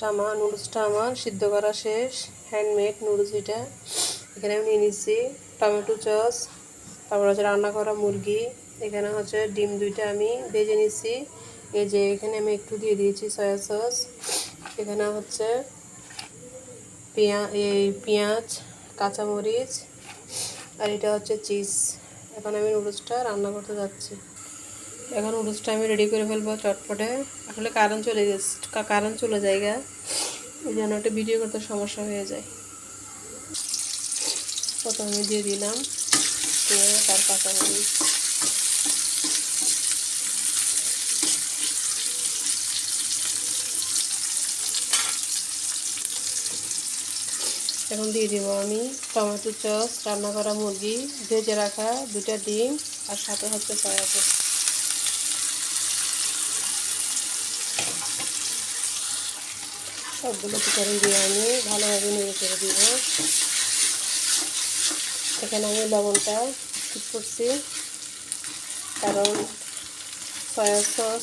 নুডলসটা আমার সিদ্ধ করা শেষ। হ্যান্ডমেড নুডলস এটা। এখানে আমি নিয়ে নিচ্ছি টমেটো সস, তারপর হচ্ছে রান্না করা মুরগি, এখানে হচ্ছে ডিম 2টা আমি ভেজে নিচ্ছি। এই যে এখানে আমি একটু দিয়ে দিয়েছি সয়া সস, এখানে হচ্ছে পেঁয়াজ, কাঁচামরিচ, আর এটা হচ্ছে চিজ। এখন আমি নুডলসটা রান্না করতে যাচ্ছি। এখন নুডলসটা আমি রেডি করে ফেলবো চটপটে। আসলে কারেন্ট চলে যায়, এই জন্য একটা ভিডিও করতে সমস্যা হয়ে যায়। প্রথমে দিয়ে দিলাম পেঁয়াজ আর কাঁচামরিচ, এখন দিয়ে দিব আমি টমেটো সস, রান্না করা মুরগি, ভেজে রাখা 2টা ডিম, আর সাথে হচ্ছে সয়া সস। সবগুলো চিকেন দিয়ে আমি ভালোভাবে নেড়ে চেড়ে দিব। এখানে আমি লবণটা ঠিক করছি, কারণ সয়া সস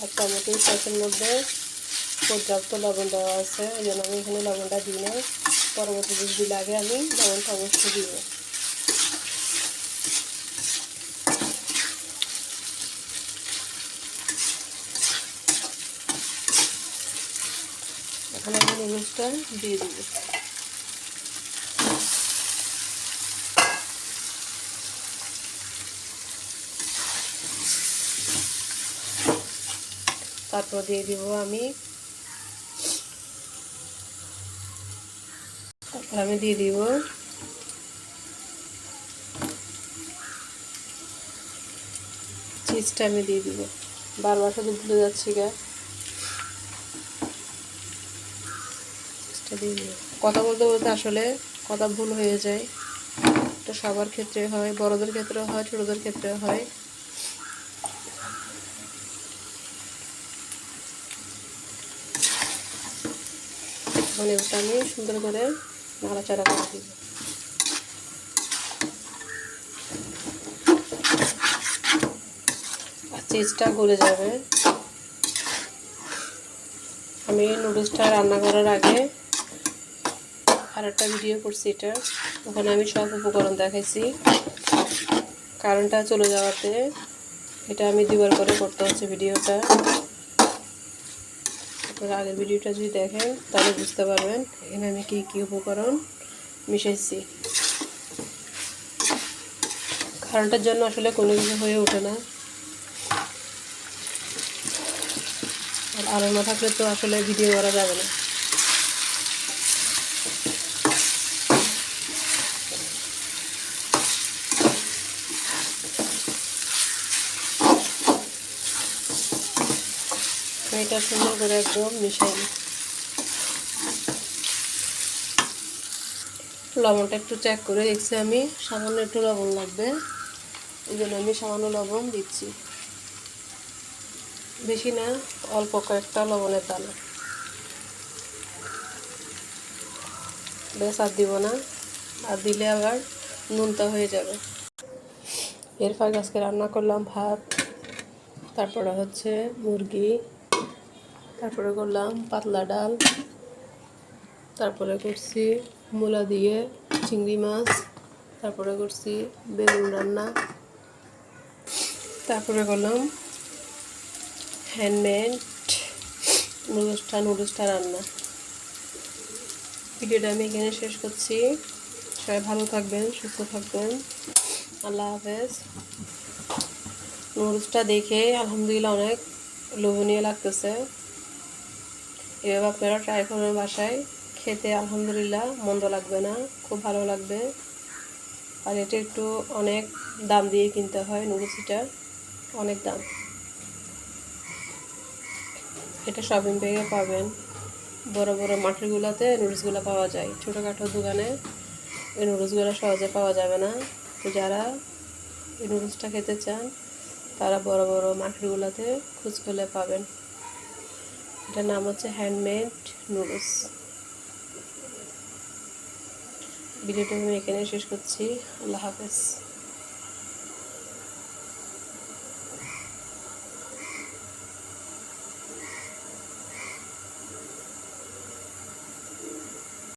আর টমেটো সসের মধ্যে পর্যাপ্ত লবণ দেওয়া আছে, এই জন্য আমি এখানে লবণটা দিই না। পরবর্তী দিলে আগে আমি লবণটা অবশ্যই দিব। এখানে আমি নুডলসটা দিয়ে দিব। তারপর দিয়ে দিব আমি দিয়ে দিব চিজটা, আমি দিয়ে দিব। বারবার শুধু ভুলে যাচ্ছি চিজটা দিয়ে দিব। কথা বলতে বলতে আসলে কথা ভুল হয়ে যায়। এটা সবার ক্ষেত্রে হয়, বড়দের ক্ষেত্রেও হয়, ছোটদের ক্ষেত্রেও হয়। এখন এটা আমি সুন্দর করে নাড়াচাড়া করে দিব। আর চিজটা গলে যাবে। আমি নুডলসটা রান্না করার আগে আর একটা ভিডিও করছি, ওখানে আমি সব উপকরণ দেখাইছি। কারেন্টটা চলে যাওয়াতে এটা আমি 2বার করে করতে হচ্ছে ভিডিওটা। আপনারা আগের ভিডিওটা যদি দেখেন তাহলে বুঝতে পারবেন এখানে আমি কী কী উপকরণ মিশাইছি। কারেন্টের জন্য আসলে কোনো কিছু হয়ে ওঠে না, আর আলো না থাকলে তো আসলে ভিডিও করা যাবে না। এটা সুন্দর করে একদম মিশাই নিই। লবণটা একটু চেক করে দেখছি, আমি সামান্য একটু লবণ লাগবে, এই জন্য আমি সামান্য লবণ দিচ্ছি, বেশি না, অল্প কয়েকটা লবণের দানা। বেশ আর দিব না, আর দিলে আবার নুনটা হয়ে যাবে। এরপর আজকে রান্না করলাম ভাত, তারপরে হচ্ছে মুরগি, তারপরে করলাম পাতলা ডাল, তারপরে করছি মূলা দিয়ে চিংড়ি মাছ, তারপরে করছি বেগুন রান্না, তারপরে করলাম হ্যান্ডমেড নুডলসটা রান্না। ভিডিওটা আমি এখানে শেষ করছি। সবাই ভালো থাকবেন, সুস্থ থাকবেন। আল্লাহ হাফেজ। নুডলসটা দেখে আলহামদুলিল্লাহ অনেক লোভনীয় লাগতেছে। এভাবে আপনারা ট্রাই করবেন বাসায়, খেতে আলহামদুলিল্লাহ মন্দ লাগবে না, খুব ভালো লাগবে। আর এটা একটু অনেক দাম দিয়ে কিনতে হয়, নুডলসটা অনেক দাম। এটা শপিং ব্যাগে পাবেন, বড় বড় মার্কেটগুলোতে নুডলসগুলো পাওয়া যায়, ছোটোখাটো দোকানে এই নুডলসগুলো সহজে পাওয়া যাবে না। তো যারা এই নুডলসটা খেতে চান তারা বড় বড় মার্কেটগুলোতে খোঁজ করলে পাবেন। এটার নাম হচ্ছে হ্যান্ডমেড নুডলস। ভিডিওটা আমি এখানে শেষ করছি। আল্লাহ হাফেজ।